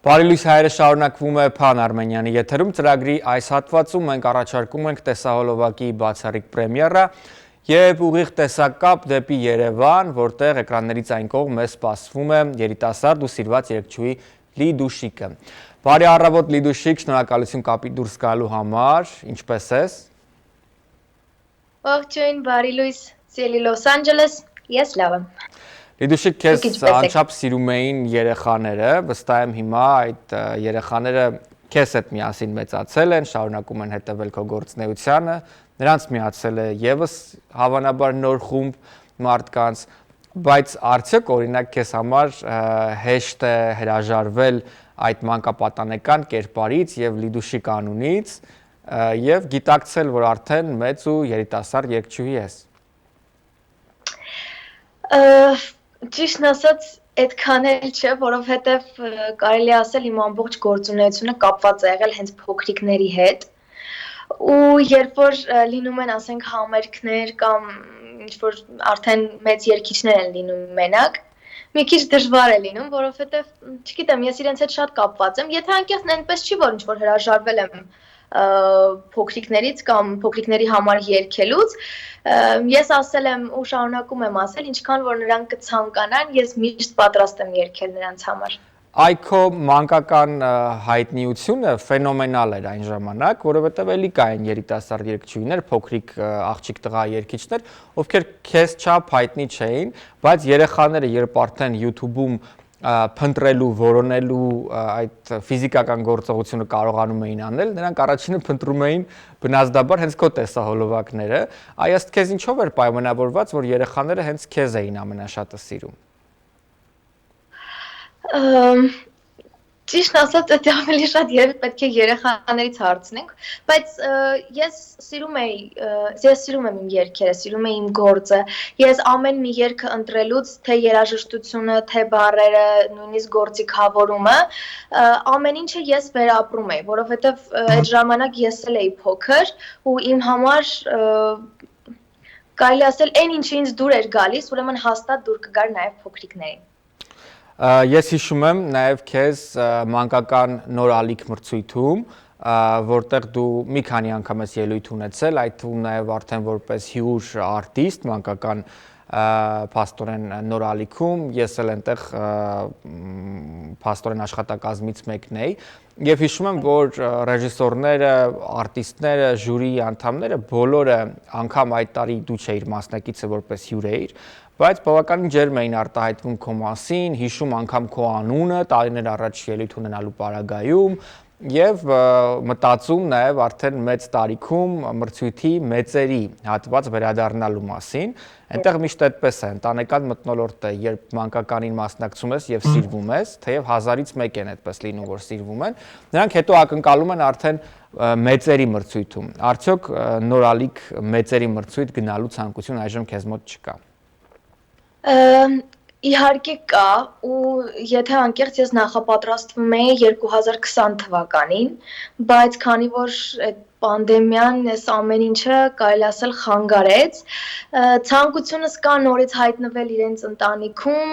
Բարի լույս հայերը շարունակվում է Փան Արմենյանի եթերում, ծրագրի այս հատվածում մենք առաջարկում ենք տեսահոլովակի բացառիկ պրեմիերա և ուղիղ տեսակապ դեպի Երևան, որտեղ էկրաններից այն կողմ մեզ սպասվում է երիտասարդ ու սիրված երգչուհի Լիդուշիկը։ Բարի առավոտ Լիդուշիկ, շնորհակալություն կապի դուրս գալու համար, ինչպես ես։ Ողջույն, բարի լույս, սիրելի Լոս Անջելես, ես լավ եմ։ Լիդուշիկ, քեզ անչափ սիրում էին երեխաները, վստահ եմ հիմա այդ երեխաները քեզ հետ միասին մեծացել են, շարունակում են հետևել քո գործունեությանը, նրանց միացել է եւս հավանաբար նոր խումբ մարդկանց, բայց արդյոք օրինակ քեզ համար հեշտ է հրաժարվել այդ մանկապատանեկան կերպարից եւ Լիդուշիկ անունից եւ գիտակցել, որ արդեն մեծ ու երիտասարդ երգչուհի ես։ Ճիշտն ասած, այդքան էլ չէ, որովհետև կարելի ասել իմ ամբողջ գործունեությունը կապված է եղել հենց փոքրիկների հետ։ Ու երբ որ լինում են, ասենք, համերգներ կամ ինչ-որ արդեն մեծ երգիչներ են լինում մենակ, մի քիչ դժվար է լինում, որովհետև, չգիտեմ, ես իրենց հետ շատ կապված եմ, եթե անկեղծ այնպես չի, որ ինչ-որ հրաժարվել եմ փոքրիկներից կամ փոքրիկների համար երգելուց, ես ասել եմ ու շարունակում եմ ասել, ինչքան որ նրանք կցանկանան, ես միշտ պատրաստ եմ երգել նրանց համար։ Այ քո մանկական հայտնիությունը ֆենոմենալ էր այն ժամանակ, որովհետև էլի կային երիտասարդ երգչուհիներ, փոքրիկ աղջիկ տղա երգիչներ, ովքեր քեզ չափ հայտնի չէին, բայց երեխաները երբ արդեն YouTube-ում փնտրելու, որոնելու այդ ֆիզիկական գործողությունը կարողանում էին անել, նրանք առաջինը փնտրում էին բնազդաբար հենց քո տեսահոլովակները, այ ըստ քեզ ինչով էր պայմանավորված, որ երեխաները հենց քեզ էին ամենաշատը սիրում։ Ճիշտ ասած, դա ավելի շատ երբ պետք է երեխաներից հարցնենք, բայց ես սիրում եմ իմ երգերը, սիրում եմ իմ գործը, ես ամեն մի երգը ընտրելուց, թե երաժշտությունը, թե բառերը, նույնիսկ գործիքավորումը, ամեն ինչը ես վերապրում եի, որովհետև այդ ժամանակ ես էլ էի փոքր ու իմ համար կարելի ասել այն ինչը ինձ դուր էր գալիս, ուրեմն հաստատ դուր կգար նաև փոքրիկներին։ Ես հիշում եմ նաև քեզ մանկական նոր ալիք մրցույթում, որտեղ դու մի քանի անգամ ես ելույթ ունեցել, այդ թվում նաև արդեն որպես հյուր արտիստ մանկական փաստորեն նոր ալիքում, ես էլ այնտեղ փաստորեն աշխատակազմից մեկն էի, եւ հիշում եմ, որ ռեժիսորները, արտիստները, ժյուրիի անդամները բոլորը անգամ այդ տարի դու չէիր մասնակիցը որպես հյուր էիր, բայց բավականին ջերմ էին արտահայտվում քո մասին, հիշում անգամ քո անունը, տարիներ առաջ ելույթ ունենալու պարագայում եւ մտածում նաեւ արդեն մեծ տարիքում մրցույթի մեծերի հատված վերադառնալու մասին, այնտեղ միշտ այդպես է, ընտանեկան մթնոլորտ է, երբ մանկականին մասնակցում ես եւ սիրվում ես, թեև 1000-ից մեկ են այդպես լինում, որ սիրվում են, նրանք հետո ակնկալում են արդեն մեծերի մրցույթում։ Արդյոք նորալիք մեծերի մրցույթ գնալու ցանկություն այժմ քեզ մոտ չկա։ Իհարկե կա ու եթե անկեղծ ես նախապատրաստվում էի 2020 թվականին, բայց քանի որ այդ պանդեմիան այս ամեն ինչը կարելի ասել խանգարեց, ցանկությունս կա նորից հայտնվել իրենց ընտանիքում,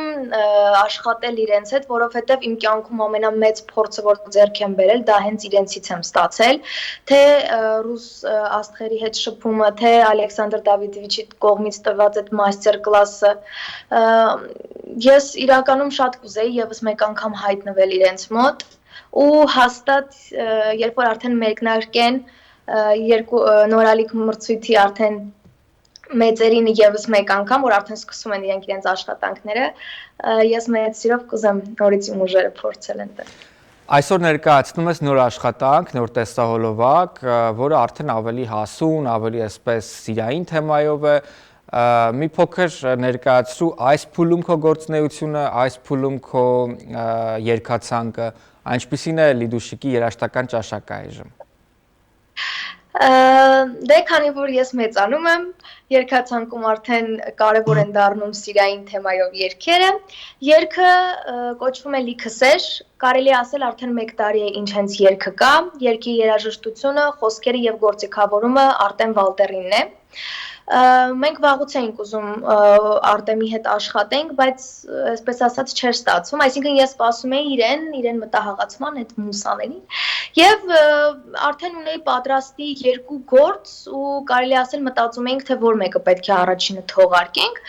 աշխատել իրենց հետ, որովհետև իմ կյանքում ամենամեծ փորձը, որ ձեռք եմ բերել, դա հենց իրենցից եմ ստացել, թե ռուս աստղերի հետ շփումը, թե Ալեքսանդր Դավիդովիչի կողմից տված այդ մաստեր կլասը, ես իրականում շատ կուզեի եւս մեկ անգամ հայտնվել իրենց մոտ ու հաստատ երբ որ արդեն մեկնարկեն նորալիք մրցույթի արդեն մեծերին եւս մեկ անգամ, որ արդեն սկսում են իրենց աշխատանքները, ես մեծ սիրով կուզեմ նորից իմ ուժերը փորձել այնտեղ։ Այսօր ներկայացնում ես նոր աշխատանք, նոր տեսահոլովակ, որը արդեն ավելի հասուն, ավելի այսպես սիրային թեմայով է, մի փոքր ներկայացրու այս փուլում քո գործունեությունը, այս փուլում քո երգացանկը, այնպիսին է Լիդուշիկի երաժշտական ճաշակը այժմ։ Դե քանի որ ես մեծանում եմ, երգացանկում արդեն կարևոր են դառնում սիրային թեմայով երգերը, երգը կոչվում է Լիքսեր, կարելի ասել արդեն 1 տարի է ինչ հենց երգը կա, երգի երաժշտությունը, խոսքերը եւ գործիքավորումը Արտեմ Վալտերինն է։ Մենք վաղուց էինք ուզում Արտեմի հետ աշխատենք, բայց այսպես ասած չէր ստացվում, այսինքն ես սպասում էի իրեն մտահղացման այդ մուսաներին եւ արդեն ունեի պատրաստի երկու գործ ու կարելի ասել մտածում էինք թե որ մեկը պետք է առաջինը թողարկենք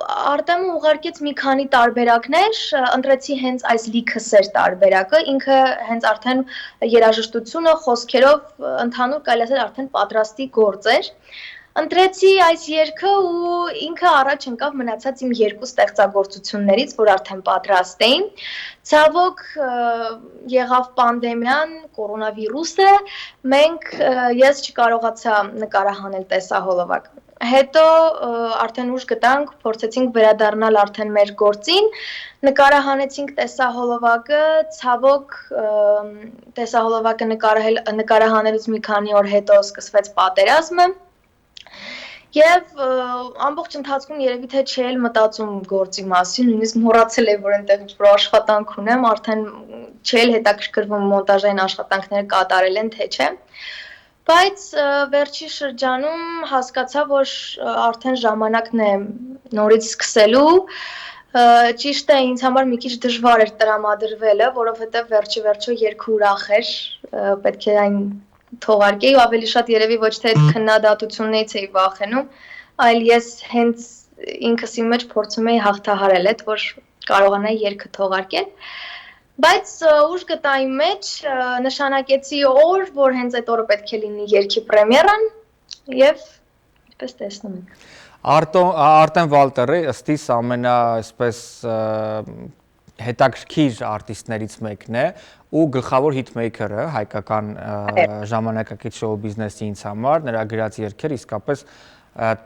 Արտեմը ուղարկեց մի քանի տարբերակներ, ընտրեցի հենց այս լիքը սեր տարբերակը, ինքը հենց արդեն երաժշտությունը խոսքերով ընդհանուր կարելի ասել արդեն պատրաստի գործ էր։ Ընտրեցի այս երգը ու ինքը առաջ ընկավ մնացած իմ երկու ստեղծագործություններից, որ արդեն պատրաստ էին։ Ցավոք եղավ պանդեմիան, կորոնավիրուսը, ես չկարողացա նկարահանել տեսահոլովակ։ Հետո արդեն ուժ գտանք, փորձեցինք վերադառնալ արդեն մեր գործին, նկարահանեցինք տեսահոլովակը, ցավոք տեսահոլովակը նկարահանելուց մի քանի օր հետո սկսվեց պատերազմը եւ ամբողջ ընթացքում երևի թե չէի մտածում գործի մասին, նույնիսկ մոռացել եմ որ այնտեղ ինչ-որ աշխատանք ունեմ, արդեն չէի հետաքրքրվում մոնտաժային աշխատանքները կատարել են թե չէ։ Բայց վերջի շրջանում հասկացա, որ արդեն ժամանակն է նորից սկսելու, ճիշտ է ինձ համար մի քիչ դժվար էր տրամադրվելը, որովհետև վերջը երգը ուրախ էր, պետք է այն թողարկեի ու ավելի շատ երևի ոչ թե այդ քննադատություններից էի վախենում, այլ ես հենց ինքս իմ մեջ փորձում էի հաղթահարել այդ, որ կարողանայի երգը թողարկել։ Բայց ուժ գտա իմ մեջ, նշանակեցի օր, որ հենց այդ օրը պետք է լինի երգի պրեմիերան եւ ինչպես տեսնում եք։ Արտեմ Վալտերը ըստիս ամենաայսպես հետաքրքիր արտիստներից մեկն է ու գլխավոր հիթմեյքերը հայկական ժամանակակից շոու բիզնեսի ինձ համար, նրա գրած երգերը իսկապես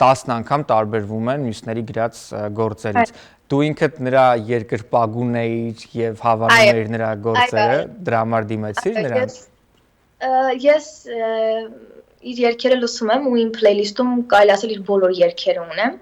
10 անգամ տարբերվում են մյուսների գրած գործերից։ Դու ինքդ նրա երկրպագուն էիր եւ հավանում էիր նրա գործերը, դրա համար դիմեցիր նրան։ Ես իր երգերը լսում եմ ու իմ playlist-ում կարելի ասել իր բոլոր երգերը ունեմ։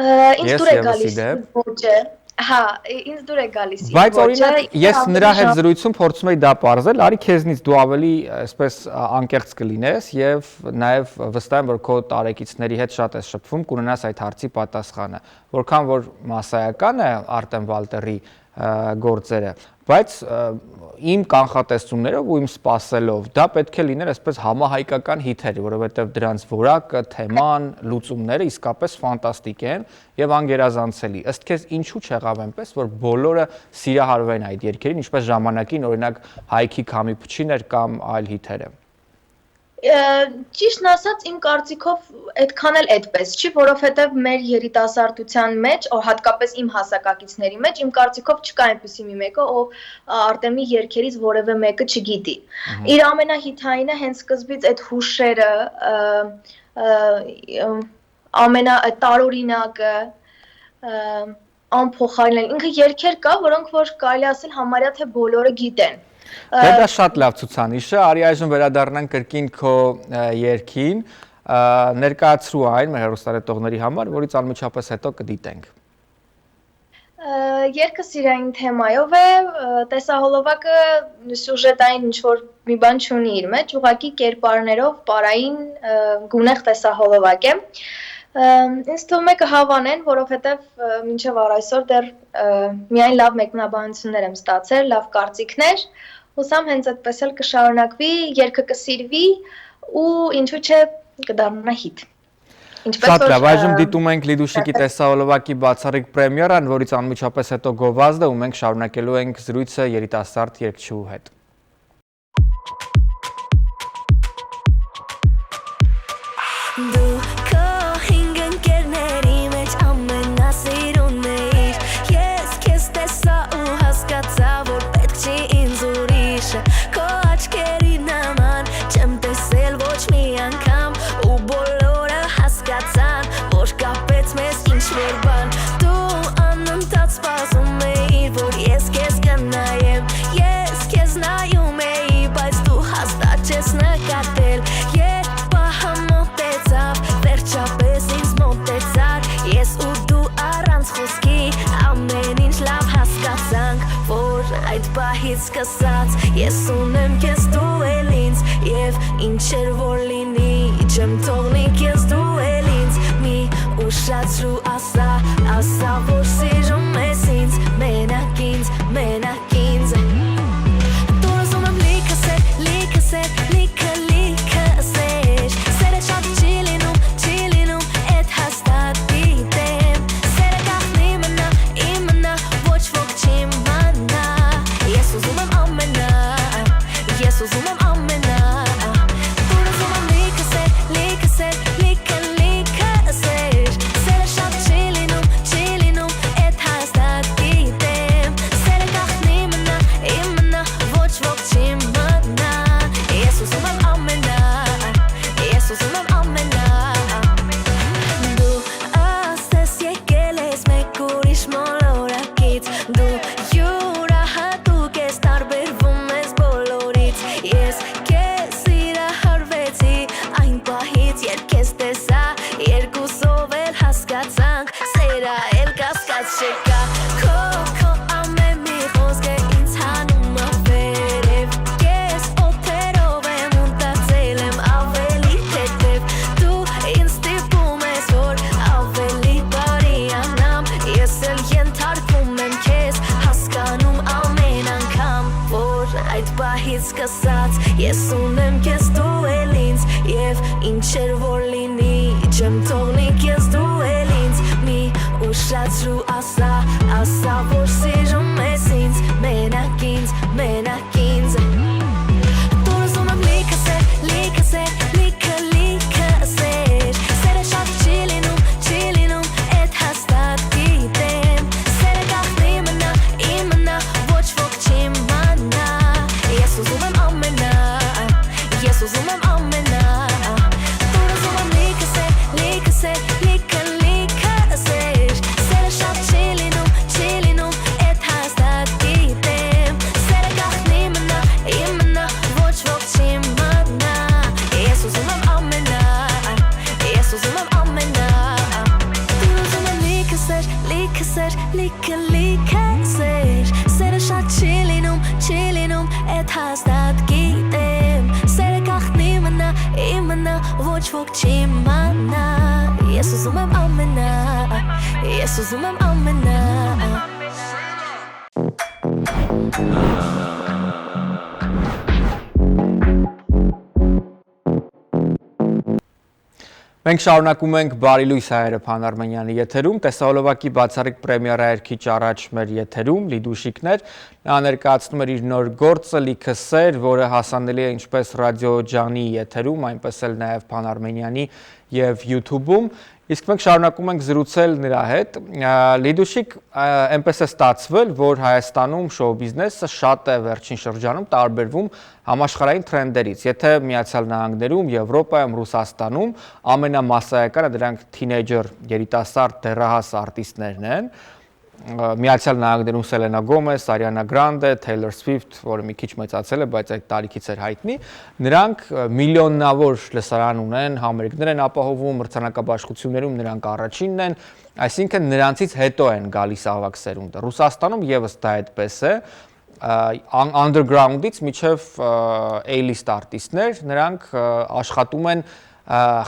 Ինձ դուր է գալիս ոճը, հա, ինձ դուր է գալիս իր ոճը։ Բայց օրինակ ես նրա հետ զրույցում փորձում էի դա պարզել, արի քեզնից դու ավելի այսպես անկեղծ կլինես եւ նաեւ վստահ եմ որ քո տարեկիցների հետ շատ ես շփվում, կունենաս այդ հարցի պատասխանը։ Որքան որ մասսայական է Արտեմ Վալտերի գործերը, բայց իմ կանխատեսումներով ու իմ սպասելով դա պետք է լիներ այսպես համահայկական հիթեր, որովհետև դրանց որակը, թեման, լուծումները իսկապես ֆանտաստիկ են եւ անգերազանցելի։ Ըստ քեզ ինչու չեղավ այնպես, որ բոլորը սիրահարվեն այդ երգերին, ինչպես ժամանակին օրինակ Հայքի քամի փչիներ կամ այլ հիթերը։ Ճիշտն ասած իմ կարծիքով այդքան էլ այդպես չի, որովհետև մեր երիտասարդության մեջ, հատկապես իմ հասակակիցների մեջ, իմ կարծիքով չկա այնպիսի մի մեկը, ով Արտեմի երգերից որևէ մեկը չգիտի։ Իր ամենահիթայինը հենց սկզբից այդ հուշերը, տարօրինակը, անփոխարինելի, ինքը երգեր կա, որոնք որ կարելի ասել համարյա թե բոլորը գիտեն։ Դե դա շատ լավ ցուցանիշ է, արի այժմ վերադառնանք կրկին քո երգին, ներկայացրու այն մեր հեռուստադիտողների համար, որից անմիջապես հետո կդիտենք։ Երգը սիրային թեմայով է, տեսահոլովակը սյուժետային ինչ-որ մի բան չունի իր մեջ, ուղղակի կերպարներով պարային գունեղ տեսահոլովակ է։ Ինձ թվում է կհավանեն, որովհետև մինչև առայսօր դեռ միայն լավ մեկնաբանություններ եմ ստացել, լավ կարծիքներ, հուսամ հենց այդպես էլ կշարունակվի, երգը կսիրվի ու ինչու՞ չէ կդառնա հիթ։ Շատ լավ, այժմ դիտում ենք Լիդուշիկի տեսահոլովակի բացառիկ պրեմիերան, որից անմիջապես հետո գովազդը ու մենք շարունակելու ենք զրույցը երիտասարդ երգչուհու հետ։ Սկսած ես ունեմ քեզ դու էլ ինձ եւ ինչ էր որ լինի ուշացրու ասա որ սիրում ես ինձ մենակ ինձ Դու ուզում եմ լիքը սեր լիքը սեր Սերը շատ չի լինում էդ հաստատ գիտեմ Սերը գախնի մնա իմնա ոչ ոք չի մանա Ես ուզում եմ ամենա Ես ուզում եմ ամենա Դու ուզում եմ լիքը սեր Սերը շատ չի լինում էդ հաստատ գիտեմ Սերը գախնի մնա իմնա ոչ ոք չի մանա Ես ուզում եմ ամենա Ես ուզում եմ ամենա Դու աստես եկել ես մեկ ուրիշ մոլորակից Դու յուրահատուկ ես տարբերվում ես բոլորից Ես քեզ սիրահարվեցի այն պահից երբ քեզ տեսա Երկուսով էլ հասկացանք սերա էլ կասկած չկա Քո ամեն մի խոսքը ինձ հանում ա վերև Ես օդերով եմ մտածել եմ ավելի հետև Դու ինձ ստիպում ես որ ավելի բարի անամ Ես էլ ենթարկվում եմ քեզ հասկանում ամեն անգամ Որ այդ պահից սկսած ես ունեմ քեզ դու էլ ինձ Եվ ինչեր որ լինի չեմ թողնի քեզ դու էլ ինձ Մի ուշացրու ասա որ սիրում ես ինձ մենակ ինձ Դու ուզում եմ լիքը սեր Սերը շատ չի լինում էդ հաստատ գիտեմ Սերը գախնի մնա իմնա ոչ ոք չի մանա Ես ուզում եմ ամենա Ես ուզում եմ ամենա Դու ուզում եմ լիքը սեր Սերը շատ չի լինում էդ հաստատ գիտեմ Սերը գախնի մնա իմնա ոչ ոք չի մանա Ես ուզում եմ ամենա Ես ուզում եմ ամենա Դու ուզում եմ լիքը սեր Սերը շատ չի լինում էդ հաստատ գիտեմ Սերը գախնի մնա իմնա ոչ ոք չի մանա Ես ուզում եմ ամենա Ես ուզում եմ ամենա Մենք շարունակում ենք Բարի լույս հայերը Փան Արմենյանի եթերում, տեսահոլովակի բացառիկ պրեմիերա էր քիչ առաջ մեր եթերում, Լիդուշիկներ, նա ներկայացնում էր իր նոր գործը Լիքը սեր, որը հասանելի է ինչպես Ռադիո Ջանի եթերում, այնպես էլ նաև Փան Արմենյանի եւ YouTube-ում, իսկ մենք շարունակում ենք զրուցել նրա հետ։ Լիդուշիկ, այնպես է ստացվել, որ Հայաստանում շոու բիզնեսը շատ է վերջին շրջանում տարբերվում համաշխարհային թրենդերից։ Եթե Միացյալ Նահանգներում, Եվրոպայում, Ռուսաստանում ամենամասսայականը դրանք թինեյջեր, երիտասարդ, դեռահաս արտիստներն են, Միացյալ Նահանգներում Սելենա Գոմես, Արիանա Գրանդե, Թեյլոր Սվիֆթ, որը մի քիչ մեծացել է, բայց այդ տարիքից էր հայտնի, նրանք միլիոնավոր լսարան ունեն, համերգներ են ապահովում, մրցանակաբաշխություններում նրանք առաջինն են, այսինքն նրանցից հետո են գալիս ավագ սերունդը։ Ռուսաստանում եւս դա այդպես է, underground-ից մինչև A-list արտիստներ, նրանք աշխատում են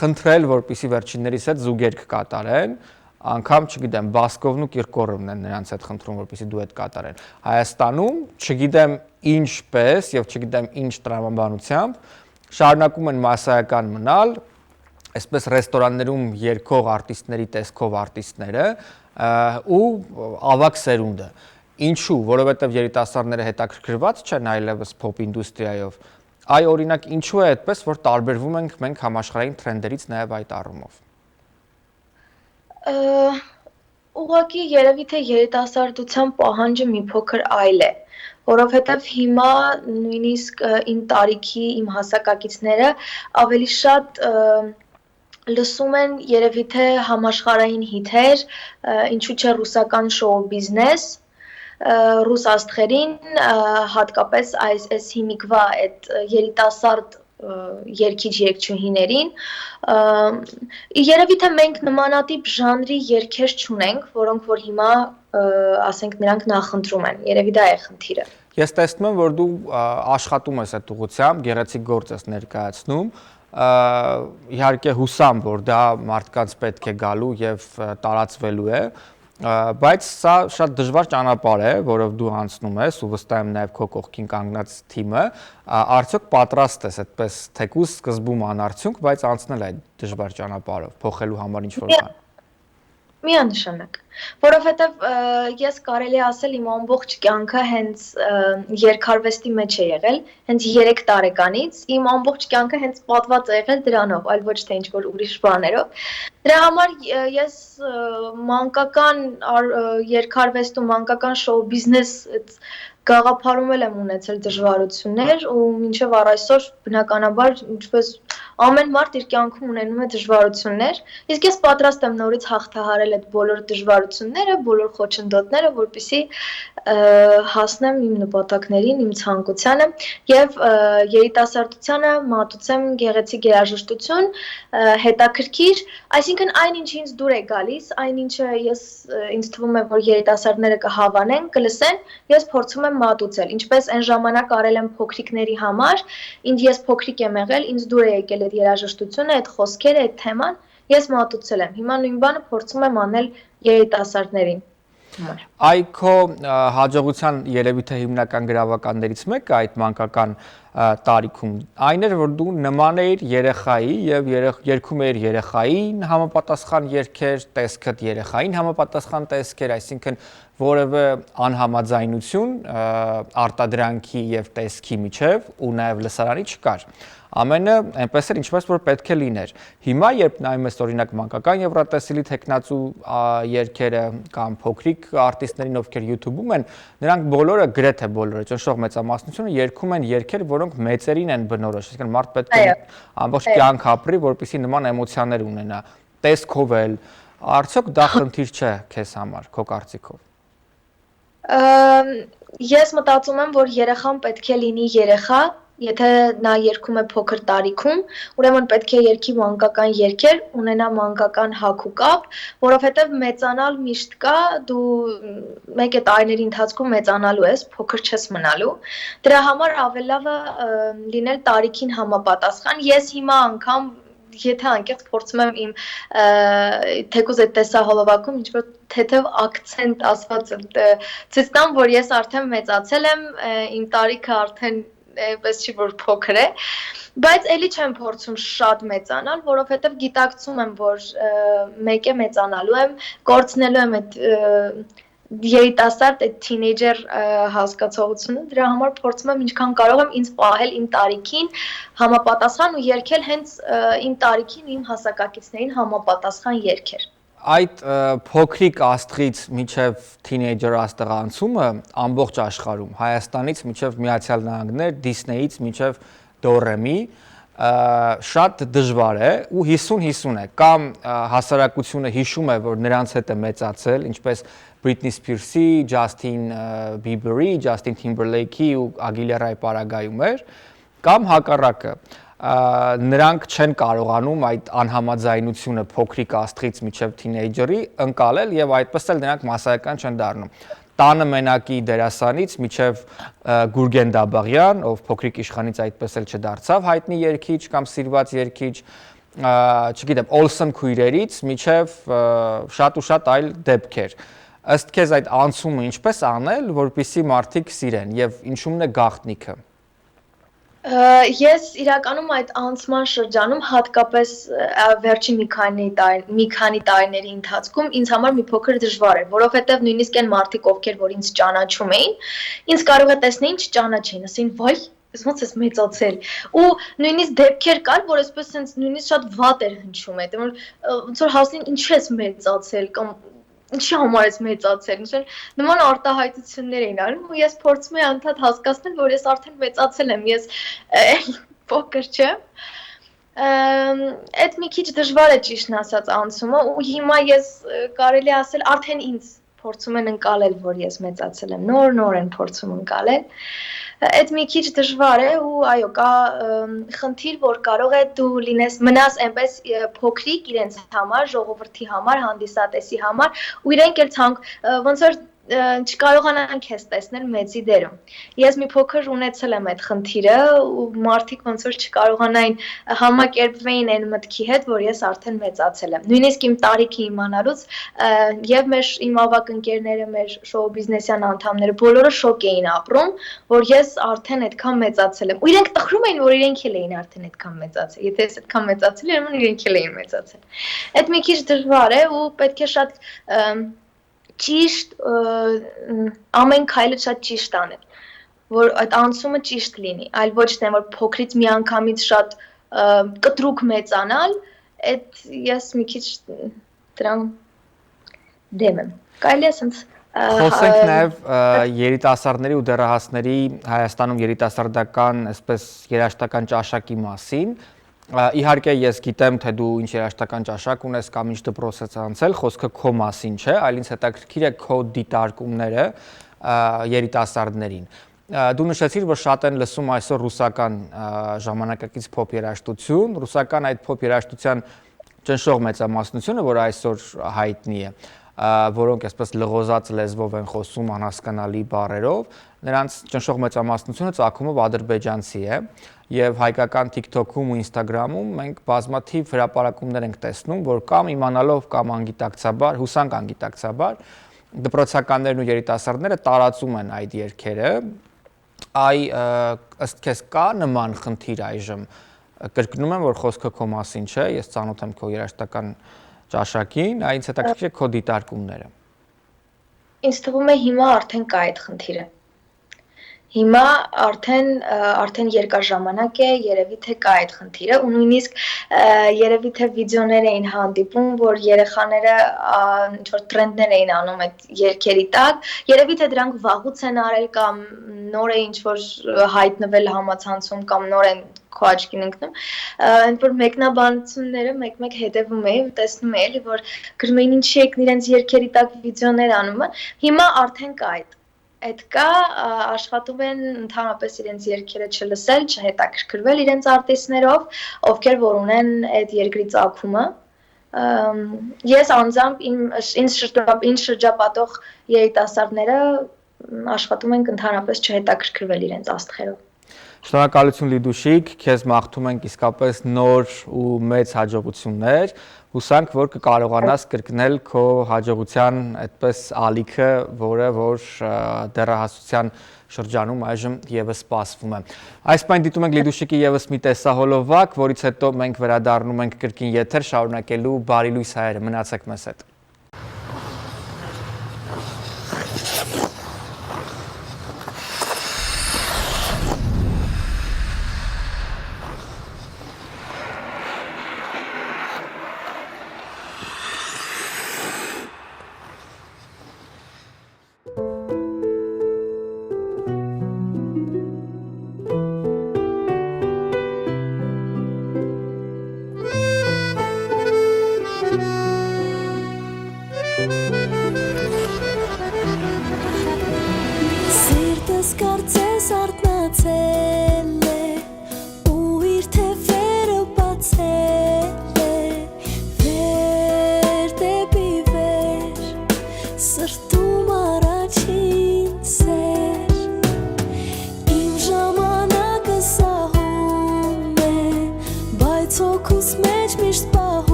խնդրել, որպեսզի վերջիններից հետ զուգերգ կատարեն, անգամ, չգիտեմ, Բասկովն ու Կիրկորովն են նրանց հետ խնդրում, որպեսզի դուետ կատարեն։ Հայաստանում, չգիտեմ ինչպես եւ չգիտեմ ինչ տրամաբանությամբ, շարունակում են մասսայական մնալ, այսպես ռեստորաններում երգող արտիստների տեսքով արտիստները ու ավագ սերունդը։ Ինչու, որովհետեւ երիտասարդները հետաքրքրված չեն այլևս փոփ ինդուստրիայով։ Այ օրինակ ինչու է այդպես, որ տարբերվում ենք մենք համաշխարհային թրենդերից նաեւ այդ առումով։ Ուղղակի երևի թե երիտասարդության պահանջը մի փոքր այլ է, որովհետև հիմա նույնիսկ իմ տարիքի, իմ հասակակիցները ավելի շատ լսում են երևի թե համաշխարհային հիթեր, ինչու՞ չէ ռուսական շոու բիզնես, ռուս աստղերին, հատկապես այս հիմիկվա այդ երիտասարդ երգիչ-երգչուհիներին, երևի թե մենք նմանատիպ ժանրի երգեր չունենք, որոնք որ հիմա, ասենք, նրանք նախընտրում են, երևի դա է խնդիրը։ Ես տեսնում եմ, որ դու աշխատում ես այդ ուղղությամբ, գեղեցիկ գործ ես ներկայացնում, իհարկե հուսամ, որ դա մարդկանց պետք է գալու եւ տարածվելու է, բայց սա շատ դժվար ճանապարհ է, որով դու անցնում ես ու վստահ եմ նաև քո կողքին կանգնած թիմը, արդյոք պատրաստ ես այդպես թեկուզ սկզբում անարդյունք, բայց անցնել այդ դժվար ճանապարհով, փոխելու համար ինչ-որ բան։ Միանշանակ, որովհետև ես կարելի ասել իմ ամբողջ կյանքը հենց երկարվեստի մեջ է եղել, հենց 3 տարեկանից իմ ամբողջ կյանքը հենց պատված է եղել դրանով, այլ ոչ թե ինչ-որ ուրիշ բաներով։ Դրա համար ես մանկական երկարվեստում, մանկական շոու բիզնես գաղափարում եմ ունեցել դժվարություններ ու մինչև առ այսօր բնականաբար ինչպես ամեն մարդ իր կյանքում ունենում է դժվարություններ, իսկ ես պատրաստ եմ նորից հաղթահարել այդ բոլոր դժվարությունները, բոլոր խոչընդոտները, որպեսզի հասնեմ իմ նպատակներին, իմ ցանկությանը եւ երիտասարդությանը մատուցեմ գեղեցիկ երաժշտություն, հետաքրքիր, այսինքն այն ինչ ինձ դուր է գալիս, այն ինչը ինձ թվում է որ երիտասարդները կհավանեն, կլսեն, ես փորձում եմ մատուցել, ինչպես այն ժամանակ արել եմ փոքրիկների համար, ինձ ես փոքրիկ եմ եղել, ինձ դուր է եկել այդ երաժշտությունը, այդ խոսքերը, այդ թեման, ես մատուցել եմ։ Հիմա նույն բանը փորձում եմ անել երիտասարդներին։ Այքո հաջողության երևի թե հիմնական գրավականներից մեկը այդ մանկական տարիքում այն էր որ դու նման էիր երեխայի եւ երգում էիր երեխային համապատասխան երգեր, տեսքդ երեխային համապատասխան տեսքեր, այսինքն որևէ անհամաձայնություն արտադրանքի եւ տեսքի միջև ու նաեւ լսարանի չկար։ Ամենը այնպես էր ինչպես որ պետք է լիներ։ Հիմա երբ նայում ես օրինակ մանկական եվրատեսիլի տեխնացու երգերը կամ փոքրիկ արտիստներին ովքեր YouTube-ում են, նրանք բոլորը գրեթե բոլորը ճնշող մեծամասնությունը երգում են երգեր, որոնք մեծերին են բնորոշ, այսինքն մարդ պետք է ամբողջ կյանք ապրի, որպեսզի նման էմոցիաներ ունենա, տեսքով էլ, արդյոք դա խնդիր չէ քեզ համար, քո կարծիքով։ Ես մտածում եմ, որ երեխան պետք է լինի երեխա, եթե նա երգում է փոքր տարիքում, ուրեմն պետք է երգի մանկական երգեր, ունենա մանկական հագ ու կապ, որովհետև մեծանալ միշտ կա, դու մեկ է տարիների ընթացքում մեծանալու ես, փոքր չես մնալու։ Դրա համար ավելի լավը լինել տարիքին համապատասխան։ Ես հիմա անգամ եթե անկեղծ փորձում եմ իմ թեկուզ այդ տեսահոլովակում ինչ-որ թեթև ակցենտ ասված ցույց տամ, որ ես արդեն մեծացել եմ, իմ տարիքը արդեն պես չի որ փոքր է, բայց էլի չեմ փորձում շատ մեծանալ, որովհետև գիտակցում եմ, որ մեկ է մեծանալու եմ, կորցնելու եմ այդ երիտասարդ այդ թինեյջեր հասկացողությունը, դրա համար փորձում եմ ինչքան կարող եմ ինձ պահել իմ տարիքին համապատասխան ու երգել հենց իմ տարիքին, իմ հասակակիցներին համապատասխան երգեր։ Այդ փոքրիկ աստղից մինչև թինեյջեր աստղանցումը ամբողջ աշխարհում, Հայաստանից մինչև Միացյալ Նահանգներ, Դիսնեյից մինչև Դորեմի շատ դժվար է ու 50-50 է, կամ հասարակությունը հիշում է, որ նրանց հետ է մեծացել, ինչպես Բրիթնի Սփիրսի, Ջասթին Բիբերի, Ջասթին Թիմբերլեյքի ու Ագիլերայի պարագայում էր, կամ հակառակը նրանք չեն կարողանում այդ անհամաձայնությունը փոքրիկ աստղից մինչև թինեյջերի ընկալել եւ այդպես էլ նրանք մասսայական չեն դառնում։ Տանը մենակի դերասանից մինչև Գուրգեն Դաբաղյան, ով փոքրիկ իշխանից այդպես էլ չդարձավ հայտնի երգիչ կամ սիրված երգիչ, չգիտեմ, Օլսեն քույրերից մինչև շատ ու շատ այլ դեպքեր։ Ըստ քեզ այդ անցումը ինչպես անել, որպեսզի մարդիկ սիրեն եւ ինչումն է գաղտնիքը։ Ես իրականում այդ անցման շրջանում հատկապես վերջին մի քանի տարիների ընթացքում ինձ համար մի փոքր դժվար էր, որովհետև նույնիսկ այն մարդիկ, ովքեր որ ինձ ճանաչում էին, ինձ կարող է տեսնեին չճանաչեին, ասեին՝ «Վայ, ես ոնց ես մեծացել»։ Ու նույնիսկ դեպքեր կար, որ այսպես sense նույնիսկ շատ վատ էր հնչում այդ, որ ոնց որ հասնին ինչ ես մեծացել կամ ինչի համար ես մեծացել, նման արտահայտություններ էին արում ու ես փորձում եմ անդադ հասկացնել, որ ես արդեն մեծացել եմ, ես փոքր չեմ։ Այդ մի քիչ դժվար է ճիշտն ասած անցումը ու հիմա ես կարելի ասել արդեն ինձ փորձում են ընկալել, որ ես մեծացել եմ, նոր են փորձում ընկալել։ Այդ մի քիչ դժվար է ու այո, կա խնդիր, որ կարող է դու լինես մնաս այնպես փոքրիկ իրենց համար, ժողովրդի համար, հանդիսատեսի համար ու իրենք էլ ոնց որ չկարողանան քեզ տեսնել մեծի դերում։ Ես մի փոքր ունեցել եմ այդ խնդիրը ու մարդիկ ոնց որ չկարողանային համակերպվեին այն մտքի հետ, որ ես արդեն մեծացել եմ։ Նույնիսկ իմ տարիքը իմանալուց եւ իմ ավագ ընկերները, մեր շոու բիզնեսյան անդամները բոլորը շոկ էին ապրում, որ ես արդեն այդքան մեծացել եմ։ Ու իրենք տխրում էին, որ իրենք էլ էին արդեն այդքան մեծացել։ Եթե ես այդքան մեծացել եմ, ուրեմն իրենք էլ էին մեծացել։ Այդ մի քիչ դժվար է ու պետք է շատ ճիշտ ամեն քայլը շատ ճիշտ անել, որ այդ անցումը ճիշտ լինի, այլ ոչ թե որ փոքրից միանգամից շատ կտրուկ մեծանալ, այդ ես մի քիչ դրան դեմ եմ։ Կարելի է ասենց Խոսենք նաև երիտասարդների ու դեռահասների Հայաստանում երիտասարդական, այսպես երաժշտական ճաշակի մասին։ Իհարկե ես գիտեմ, թե դու ինչ երաժշտական ճաշակ ունես կամ ինչ դպրոց ես անցել, խոսքը քո մասին չէ, այլ ինձ հետաքրքիր է քո դիտարկումները երիտասարդներին։ Դու նշեցիր, որ շատ են լսում այսօր ռուսական ժամանակակից փոփ երաժշտություն, ռուսական այդ փոփ երաժշտության ճնշող մեծամասնությունը, որ այսօր հայտնի է, որոնք այսպես լղոզած լեզվով են խոսում անհասկանալի բառերով, նրանց ճնշող մեծամասնությունը ծագումով ադրբեջանցի է եւ հայկական TikTok-ում ու Instagram-ում մենք բազմաթիվ հրապարակումներ ենք տեսնում, որ կամ իմանալով կամ անգիտակցաբար, հուսանք անգիտակցաբար դպրոցականներն ու երիտասարդները տարածում են այդ երգերը։ Ըստ քեզ կա նման խնդիր այժմ։ Կրկնում եմ, որ խոսքը քո մասին չէ, ես ծանոթ եմ քո երաժշտական ճաշակին, այնց հետաքրքիր է քո դիտարկումները։ Ինձ թվում է հիմա արդեն կա այդ խնդիրը։ Հիմա արդեն երկար ժամանակ է, երևի թե կա այդ խնդիրը ու նույնիսկ երևի թե վիդեոներ էին հանդիպում, որ երեխաները ինչ-որ տրենդներ էին անում այդ երգերի տակ, երևի թե դրանք վաղուց են արել կամ նոր է ինչ-որ հայտնվել համացանցում կամ նոր են քո աչքին ընկնում, այնպես որ մեկնաբանությունները մեկ-մեկ հետևում էի ու տեսնում էի, որ գրում էին ինչի եք իրենց երգերի տակ վիդեոներ անում, հիմա արդեն կա այդ կա, աշխատում են ընդհանրապես իրենց երգերը չլսել, չհետաքրքրվել իրենց արտիստներով, ովքեր որ ունեն այդ երկրի ծագումը։ Ես անձամբ ինձ շրջապատող երիտասարդները աշխատում ենք ընդհանրապես չհետաքրքրվել իրենց աստղերով։ Շնորհակալություն Լիդուշիկ, քեզ մաղթում ենք իսկապես նոր ու մեծ հաջողություններ։ Հուսանք, որ կկարողանաս կրկնել քո հաջողության այդպես ալիքը, որը որ դեռահասության շրջանում այժմ եւս սպասվում է։ Այս պայն դիտում ենք Լիդուշիկի եւս մի տեսահոլովակ, որից հետո մենք վերադառնում ենք կրկին եթեր շարունակելու Բարի լույս հայերը։ Մնացեք մեզ հետ։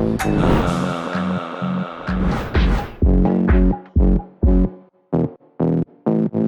Ah.